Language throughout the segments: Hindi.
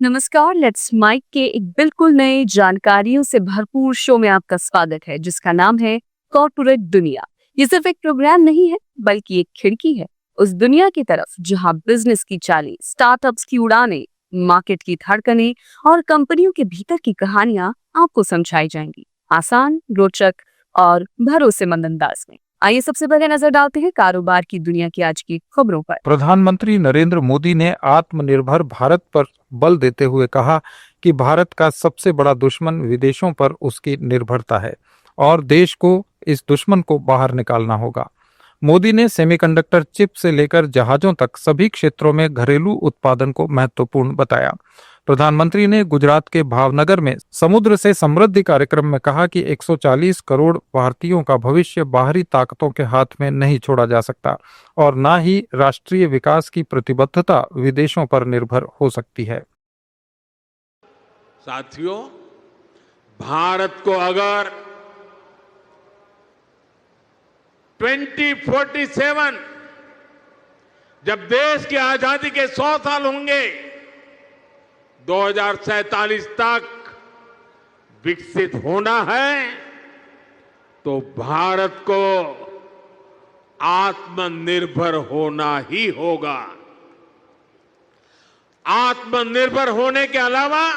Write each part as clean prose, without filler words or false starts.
नमस्कार, लेट्स माइक के एक बिल्कुल नए जानकारियों से भरपूर शो में आपका स्वागत है जिसका नाम है कॉर्पोरेट दुनिया। ये सिर्फ एक प्रोग्राम नहीं है बल्कि एक खिड़की है उस दुनिया की तरफ जहां बिजनेस की चालें, स्टार्टअप्स की उड़ानें, मार्केट की धड़कनें और कंपनियों के भीतर की कहानियां आपको समझाई जाएंगी आसान, रोचक और भरोसेमंद अंदाज में। आइए सबसे पहले नजर डालते हैं कारोबार की दुनिया की आज की खबरों पर। प्रधानमंत्री नरेंद्र मोदी ने आत्मनिर्भर भारत पर बल देते हुए कहा कि भारत का सबसे बड़ा दुश्मन विदेशों पर उसकी निर्भरता है और देश को इस दुश्मन को बाहर निकालना होगा। मोदी ने सेमीकंडक्टर चिप से लेकर जहाजों तक सभी क्षेत्रों में घरेलू उत्पादन को महत्वपूर्ण बताया। प्रधानमंत्री ने गुजरात के भावनगर में समुद्र से समृद्धि कार्यक्रम में कहा कि 140 करोड़ भारतीयों का भविष्य बाहरी ताकतों के हाथ में नहीं छोड़ा जा सकता और न ही राष्ट्रीय विकास की प्रतिबद्धता विदेशों पर निर्भर हो सकती है। साथियों, भारत को अगर 2047 जब देश की आजादी के 100 साल होंगे, 2047 तक विकसित होना है तो भारत को आत्मनिर्भर होना ही होगा। आत्मनिर्भर होने के अलावा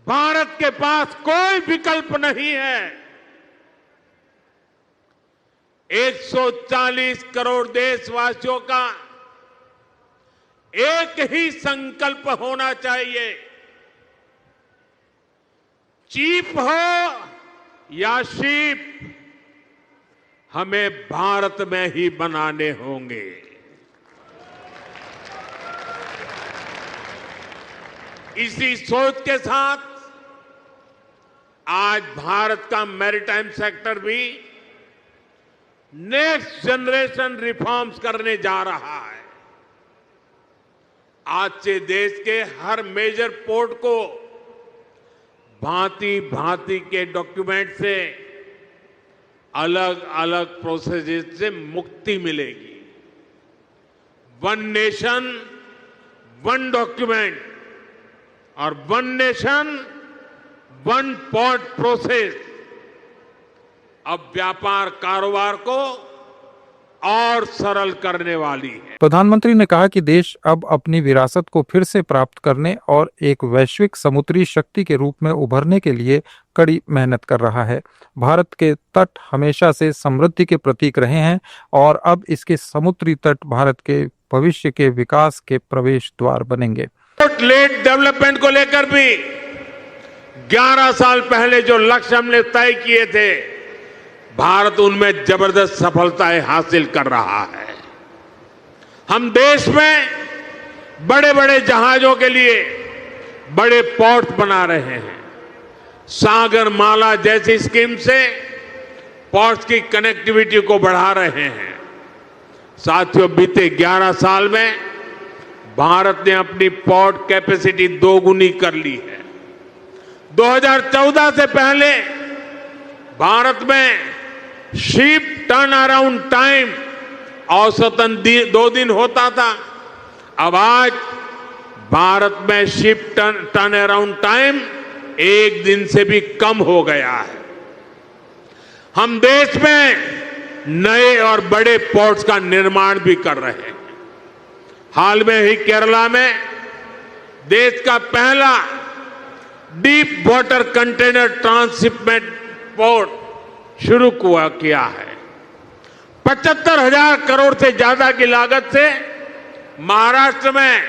भारत के पास कोई विकल्प नहीं है। 140 करोड़ देशवासियों का एक ही संकल्प होना चाहिए, चीप हो या शीप, हमें भारत में ही बनाने होंगे। इसी सोच के साथ आज भारत का मैरीटाइम सेक्टर भी नेक्स्ट जनरेशन रिफॉर्म्स करने जा रहा है। आज से देश के हर मेजर पोर्ट को भांति भांति के डॉक्यूमेंट से, अलग अलग प्रोसेस से मुक्ति मिलेगी। वन नेशन वन डॉक्यूमेंट और one nation one port process अब व्यापार कारोबार को और सरल करने वाली है। प्रधानमंत्री ने कहा कि देश अब अपनी विरासत को फिर से प्राप्त करने और एक वैश्विक समुद्री शक्ति के रूप में उभरने के लिए कड़ी मेहनत कर रहा है। भारत के तट हमेशा से समृद्धि के प्रतीक रहे हैं और अब इसके समुद्री तट भारत के भविष्य के विकास के प्रवेश द्वार बनेंगे। लेट डेवलपमेंट को लेकर भी 11 साल पहले जो लक्ष्य हमने तय किए थे, भारत उनमें जबरदस्त सफलताएं हासिल कर रहा है। हम देश में बड़े बड़े जहाजों के लिए बड़े पोर्ट बना रहे हैं। सागर माला जैसी स्कीम से पोर्ट्स की कनेक्टिविटी को बढ़ा रहे हैं। साथियों, बीते 11 साल में भारत ने अपनी पोर्ट कैपेसिटी दोगुनी कर ली है। 2014 से पहले भारत में शिप टर्न अराउंड टाइम औसतन 2 दिन होता था। अब आज भारत में शिप टर्न अराउंड टाइम 1 दिन से भी कम हो गया है। हम देश में नए और बड़े पोर्ट्स का निर्माण भी कर रहे हैं। हाल में ही केरला में देश का पहला deep water container transshipment port शुरू किया है। 75,000 करोड़ से ज्यादा की लागत से महाराष्ट्र में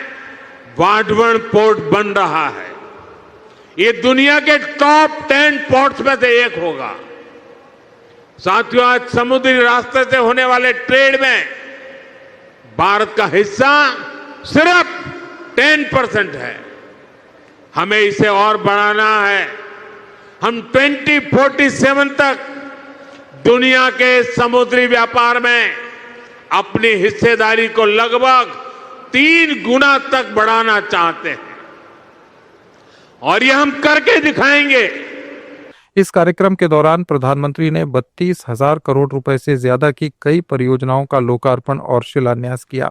वाढवण पोर्ट बन रहा है। ये दुनिया के टॉप 10 पोर्ट्स में से एक होगा। साथियों, आज समुद्री रास्ते से होने वाले ट्रेड में भारत का हिस्सा सिर्फ 10% है। हमें इसे और बढ़ाना है। हम 2047 तक दुनिया के समुद्री व्यापार में अपनी हिस्सेदारी को लगभग 3 गुना तक बढ़ाना चाहते हैं और ये हम करके दिखाएंगे। इस कार्यक्रम के दौरान प्रधानमंत्री ने 32,000 करोड़ रुपए से ज्यादा की कई परियोजनाओं का लोकार्पण और शिलान्यास किया।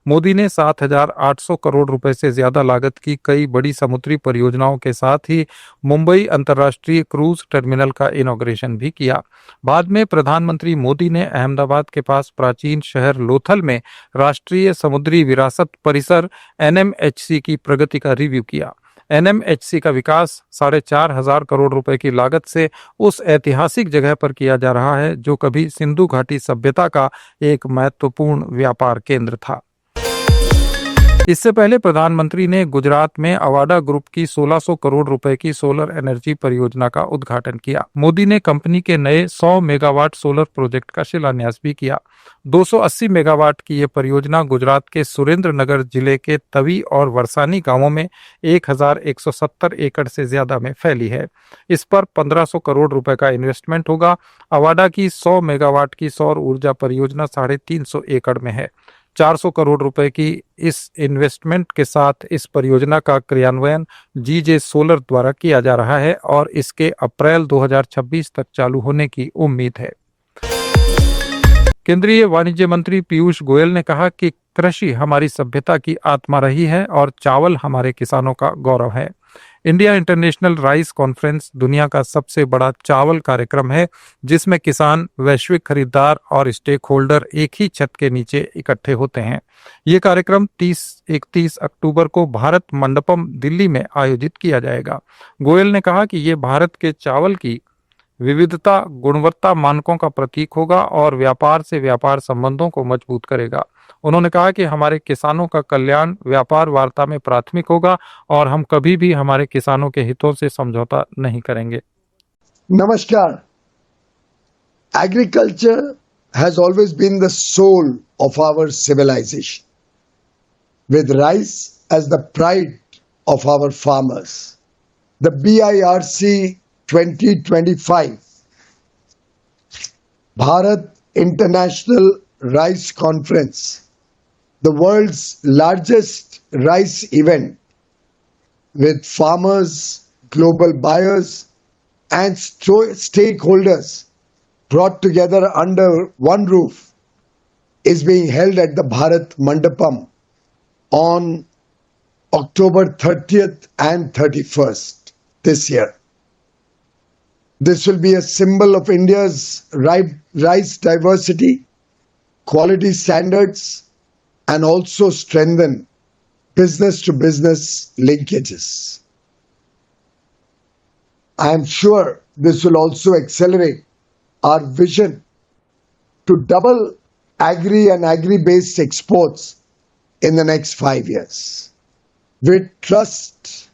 मोदी ने 7,800 करोड़ रुपए से ज्यादा लागत की कई बड़ी समुद्री परियोजनाओं के साथ ही मुंबई अंतर्राष्ट्रीय क्रूज टर्मिनल का इनॉग्रेशन भी किया। बाद में प्रधानमंत्री मोदी ने अहमदाबाद के पास प्राचीन शहर लोथल में राष्ट्रीय समुद्री विरासत परिसर NMHC की प्रगति का रिव्यू किया। NMHC का विकास 4,500 करोड़ रुपए की लागत से उस ऐतिहासिक जगह पर किया जा रहा है जो कभी सिंधु घाटी सभ्यता का एक महत्वपूर्ण व्यापार केंद्र था। इससे पहले प्रधानमंत्री ने गुजरात में अवाडा ग्रुप की 1,600 करोड़ रुपए की सोलर एनर्जी परियोजना का उद्घाटन किया। मोदी ने कंपनी के नए 100 मेगावाट सोलर प्रोजेक्ट का शिलान्यास भी किया। 280 मेगावाट की यह परियोजना गुजरात के सुरेंद्रनगर जिले के तवी और वरसानी गांवों में 1,170 एकड़ से ज्यादा में फैली है। इस पर 1,500 करोड़ रुपए का इन्वेस्टमेंट होगा। अवाडा की 100 मेगावाट की सौर ऊर्जा परियोजना 350 एकड़ में है। 400 करोड़ रुपए की इस इन्वेस्टमेंट के साथ इस परियोजना का क्रियान्वयन GJ सोलर द्वारा किया जा रहा है और इसके अप्रैल 2026 तक चालू होने की उम्मीद है। केंद्रीय वाणिज्य मंत्री पीयूष गोयल ने कहा कि कृषि हमारी सभ्यता की आत्मा रही है और चावल हमारे किसानों का गौरव है। इंडिया इंटरनेशनल राइस कॉन्फ्रेंस दुनिया का सबसे बड़ा चावल कार्यक्रम है जिसमें किसान, वैश्विक खरीदार और स्टेक होल्डर एक ही छत के नीचे इकट्ठे होते हैं। ये कार्यक्रम 30-31 अक्टूबर को भारत मंडपम दिल्ली में आयोजित किया जाएगा। गोयल ने कहा कि ये भारत के चावल की विविधता, गुणवत्ता मानकों का प्रतीक होगा और व्यापार से व्यापार संबंधों को मजबूत करेगा। उन्होंने कहा कि हमारे किसानों का कल्याण व्यापार वार्ता में प्राथमिक होगा और हम कभी भी हमारे किसानों के हितों से समझौता नहीं करेंगे। नमस्कार। Agriculture has always been the soul of our civilization, with rice as the pride of our farmers. The BIRC 2025 Bharat International Rice Conference, the world's largest rice event with farmers, global buyers and stakeholders brought together under one roof, is being held at the Bharat Mandapam on October 30th and 31st this year. This will be a symbol of India's rice diversity, quality standards, and also strengthen business-to-business linkages. I am sure this will also accelerate our vision to double agri and agri-based exports in the next 5 years. We trust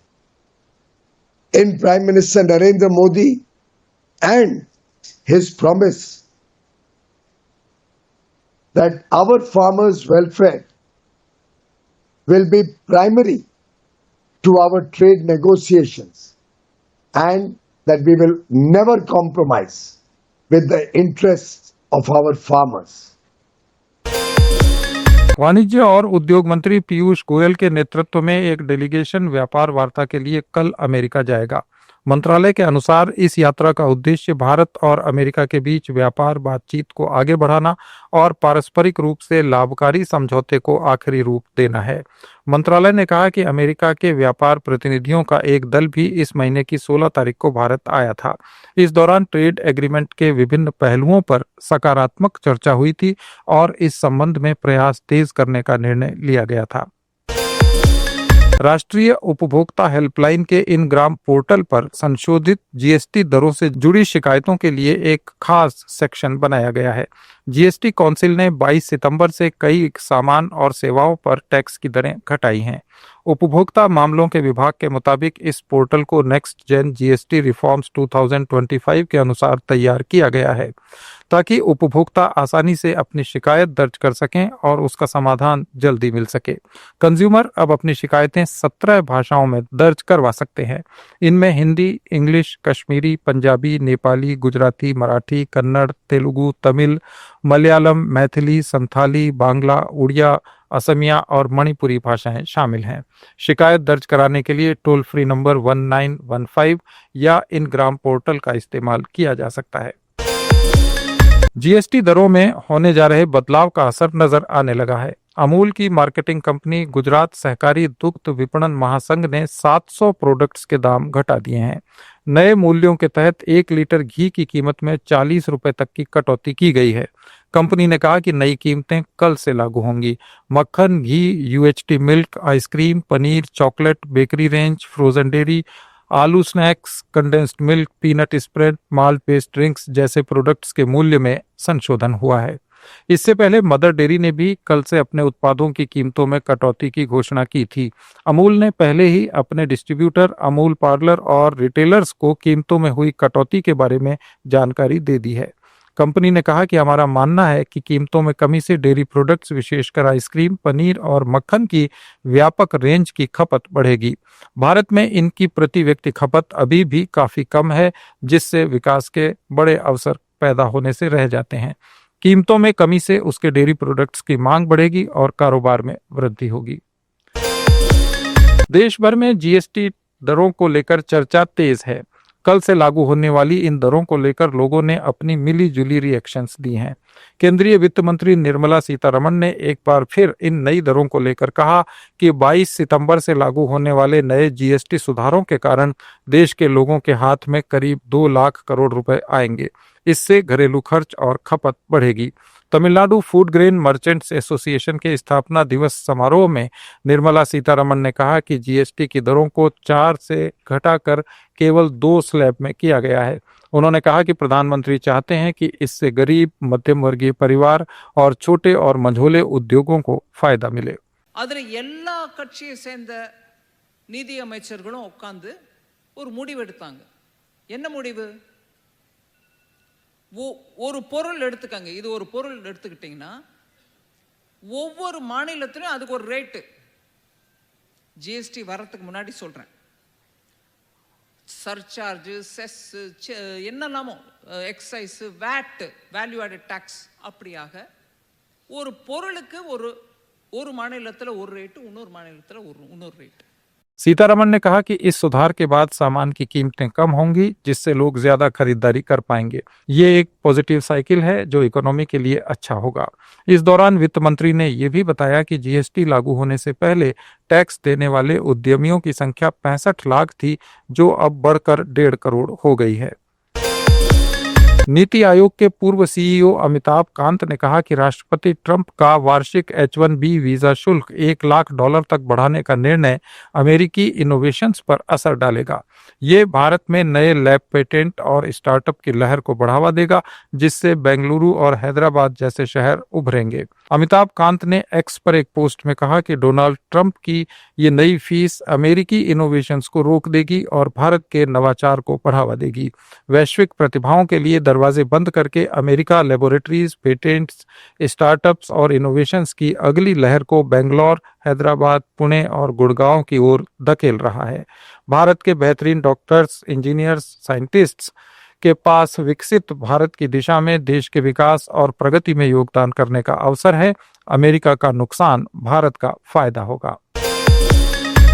in Prime Minister Narendra Modi and his promise that our farmers' welfare will be primary to our trade negotiations and that we will never compromise with the interests of our farmers. वाणिज्य और उद्योग मंत्री पीयूष गोयल के नेतृत्व में एक डेलीगेशन व्यापार वार्ता के लिए कल अमेरिका जाएगा। मंत्रालय के अनुसार इस यात्रा का उद्देश्य भारत और अमेरिका के बीच व्यापार बातचीत को आगे बढ़ाना और पारस्परिक रूप से लाभकारी समझौते को आखिरी रूप देना है। मंत्रालय ने कहा कि अमेरिका के व्यापार प्रतिनिधियों का एक दल भी इस महीने की 16 तारीख को भारत आया था। इस दौरान ट्रेड एग्रीमेंट के विभिन्न पहलुओं पर सकारात्मक चर्चा हुई थी और इस संबंध में प्रयास तेज करने का निर्णय लिया गया था। राष्ट्रीय उपभोक्ता हेल्पलाइन के इन ग्राम पोर्टल पर संशोधित GST दरों से जुड़ी शिकायतों के लिए एक खास सेक्शन बनाया गया है। GST काउंसिल ने 22 सितंबर से कई सामान और सेवाओं पर टैक्स की दरें घटाई हैं। उपभोक्ता मामलों के विभाग के मुताबिक इस पोर्टल को नेक्स्ट जेन GST रिफॉर्म्स 2025 के अनुसार तैयार किया गया है ताकि उपभोक्ता आसानी से अपनी शिकायत दर्ज कर सकें और उसका समाधान जल्दी मिल सके। कंज्यूमर अब अपनी शिकायतें 17 भाषाओं में दर्ज करवा सकते हैं। इनमें हिंदी, इंग्लिश, कश्मीरी, पंजाबी, नेपाली, गुजराती, मराठी, कन्नड़, तेलुगु, तमिल, मलयालम, मैथिली, संथाली, बांग्ला, उड़िया, असमिया और मणिपुरी भाषाएं शामिल हैं। शिकायत दर्ज कराने के लिए टोल फ्री नंबर 1915 या इन ग्राम पोर्टल का इस्तेमाल किया जा सकता है। जीएसटी दरों में होने जा रहे बदलाव का असर नजर आने लगा है। अमूल की मार्केटिंग कंपनी गुजरात सहकारी दुग्ध विपणन महासंघ ने 700 प्रोडक्ट्स के दाम घटा दिए हैं। नए मूल्यों के तहत 1 लीटर घी की कीमत में 40 रुपए तक की कटौती की गई है। कंपनी ने कहा कि नई कीमतें कल से लागू होंगी। मक्खन, ghee, UHT milk, ice cream, paneer, chocolate, bakery range, frozen dairy, आलू snacks, condensed milk, peanut spread, malt based drinks जैसे प्रोडक्ट्स के मूल्य में संशोधन हुआ है। इससे पहले मदर डेयरी ने भी कल से अपने उत्पादों की कीमतों में कटौती की घोषणा की थी। अमूल ने पहले ही अपने डिस्ट्रीब्यूटर, अमूल पार्लर और रिटेलर्स को कीमतों में हुई कटौती के बारे में जानकारी दे दी है। कंपनी ने कहा कि हमारा मानना है कि कीमतों में कमी से डेयरी प्रोडक्ट्स, विशेषकर आइसक्रीम, पनीर और मक्खन की व्यापक रेंज की खपत बढ़ेगी। भारत में इनकी प्रति व्यक्ति खपत अभी भी काफी कम है, जिससे विकास के बड़े अवसर पैदा होने से रह जाते हैं। कीमतों में कमी से उसके डेयरी प्रोडक्ट्स की मांग बढ़ेगी और कारोबार में वृद्धि होगी। देश भर में जीएसटी दरों को लेकर चर्चा तेज है। कल से लागू होने वाली इन दरों को लेकर लोगों ने अपनी मिली जुली रिएक्शंस दी हैं। केंद्रीय वित्त मंत्री निर्मला सीतारमण ने एक बार फिर इन नई दरों को लेकर कहा कि 22 सितंबर से लागू होने वाले नए जीएसटी सुधारों के कारण देश के लोगों के हाथ में करीब 2 लाख करोड़ रुपए आएंगे। इससे घरेलू खर्च और खपत बढ़ेगी। Tamil Nadu food grain merchants association के स्थापना दिवस समारोह में निर्मला सीतारमण ने कहा कि जीएसटी की दरों को 4 से घटाकर केवल 2 स्लैब में किया गया है। उन्होंने कहा कि प्रधानमंत्री चाहते हैं कि इससे गरीब, मध्यम वर्गीय परिवार और छोटे और मझोले उद्योगों को फायदा मिले। அதில் எல்லா கட்சியை சேர்ந்த நிதி அமைச்சர்களும் உட்கார்ந்து ஒரு முடிவு எடுத்தாங்க. என்ன முடிவு? ஒரு பொருள் எடுத்துக்கங்க. இது ஒரு பொருள் எடுத்துக்கிட்டீங்கன்னா ஒவ்வொரு மாநிலத்திலும் அதுக்கு ஒரு ரேட்டு. ஜிஎஸ்டி வரதுக்கு முன்னாடி சொல்றேன். சர்சார்ஜ், செஸ், என்னெல்லாமோ, excise, VAT, value added tax, அப்படியாக ஒரு பொருளுக்கு ஒரு மாநிலத்தில் ஒரு ரேட்டு, இன்னொரு மாநிலத்தில் இன்னொரு ரேட்டு। सीतारमण ने कहा कि इस सुधार के बाद सामान की कीमतें कम होंगी, जिससे लोग ज्यादा खरीदारी कर पाएंगे। ये एक पॉजिटिव साइकिल है जो इकोनॉमी के लिए अच्छा होगा। इस दौरान वित्त मंत्री ने यह भी बताया कि जीएसटी लागू होने से पहले टैक्स देने वाले उद्यमियों की संख्या 65 लाख थी, जो अब बढ़कर 1.5 करोड़ हो गई है। नीति आयोग के पूर्व सीईओ अमिताभ कांत ने कहा कि राष्ट्रपति ट्रंप का वार्षिक H-1B वीजा शुल्क $1 लाख तक बढ़ाने का निर्णय अमेरिकी इनोवेशंस पर असर डालेगा। ये भारत में नए लैब, पेटेंट और स्टार्टअप की लहर को बढ़ावा देगा, जिससे बेंगलुरु और हैदराबाद जैसे शहर उभरेंगे। अमिताभ कांत ने एक्स पर एक पोस्ट में कहा कि डोनाल्ड ट्रंप की ये नई फीस अमेरिकी इनोवेशंस को रोक देगी और भारत के नवाचार को बढ़ावा देगी। वैश्विक प्रतिभाओं के लिए दरवाजे बंद करके अमेरिका लेबोरेटरीज, पेटेंट्स, स्टार्टअप्स और इनोवेशंस की अगली लहर को बेंगलोर, हैदराबाद, पुणे और गुड़गांव की ओर धकेल रहा है। भारत के बेहतरीन डॉक्टर्स, इंजीनियर्स, साइंटिस्ट्स के पास विकसित भारत की दिशा में देश के विकास और प्रगति में योगदान करने का अवसर है। अमेरिका का नुकसान, भारत का फायदा होगा।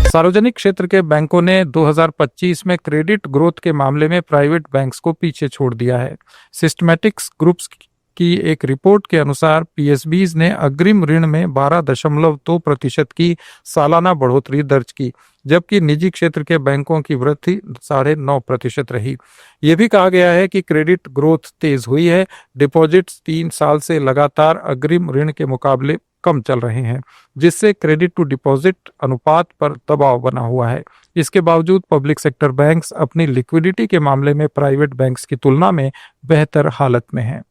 सार्वजनिक क्षेत्र के बैंकों ने 2025 में क्रेडिट ग्रोथ के मामले में प्राइवेट बैंक्स को पीछे छोड़ दिया है। सिस्टमैटिक्स ग्रुप्स की एक रिपोर्ट के अनुसार पीएसबीज ने अग्रिम ऋण में 12.2% की सालाना बढ़ोतरी दर्ज की, जबकि निजी क्षेत्र के बैंकों की वृद्धि 9.5% रही। यह भी कहा गया है कि क्रेडिट ग्रोथ तेज हुई है। डिपॉजिट्स 3 साल से लगातार अग्रिम ऋण के मुकाबले कम चल रहे हैं, जिससे क्रेडिट टू डिपॉजिट अनुपात पर दबाव बना हुआ है। इसके बावजूद पब्लिक सेक्टर बैंक्स अपनी लिक्विडिटी के मामले में प्राइवेट बैंक्स की तुलना में बेहतर हालत में हैं।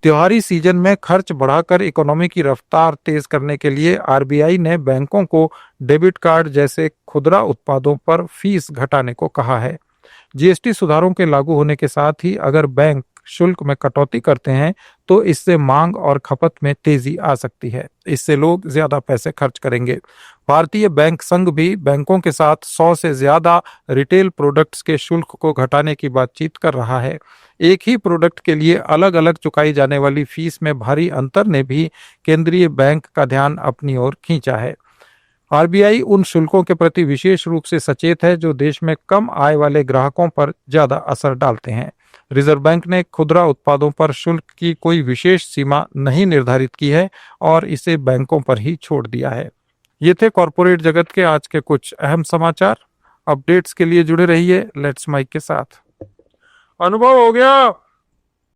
त्योहारी सीजन में खर्च बढ़ाकर इकोनॉमी की रफ्तार तेज करने के लिए आरबीआई ने बैंकों को डेबिट कार्ड जैसे खुदरा उत्पादों पर फीस घटाने को कहा है। जीएसटी सुधारों के लागू होने के साथ ही अगर बैंक शुल्क में कटौती करते हैं तो इससे मांग और खपत में तेजी आ सकती है। इससे लोग ज्यादा पैसे खर्च करेंगे। भारतीय बैंक संघ भी बैंकों के साथ 100 से ज्यादा रिटेल प्रोडक्ट्स के शुल्क को घटाने की बातचीत कर रहा है। एक ही प्रोडक्ट के लिए अलग अलग चुकाई जाने वाली फीस में भारी अंतर ने भी केंद्रीय बैंक का ध्यान अपनी ओर खींचा है। आरबीआई उन शुल्कों के प्रति विशेष रूप से सचेत है जो देश में कम आय वाले ग्राहकों पर ज्यादा असर डालते हैं। रिजर्व बैंक ने खुदरा उत्पादों पर शुल्क की कोई विशेष सीमा नहीं निर्धारित की है और इसे बैंकों पर ही छोड़ दिया है। ये थे कॉरपोरेट जगत के आज के कुछ अहम समाचार। अपडेट्स के लिए जुड़े रहिए लेट्स माइक के साथ। अनुभव हो गया।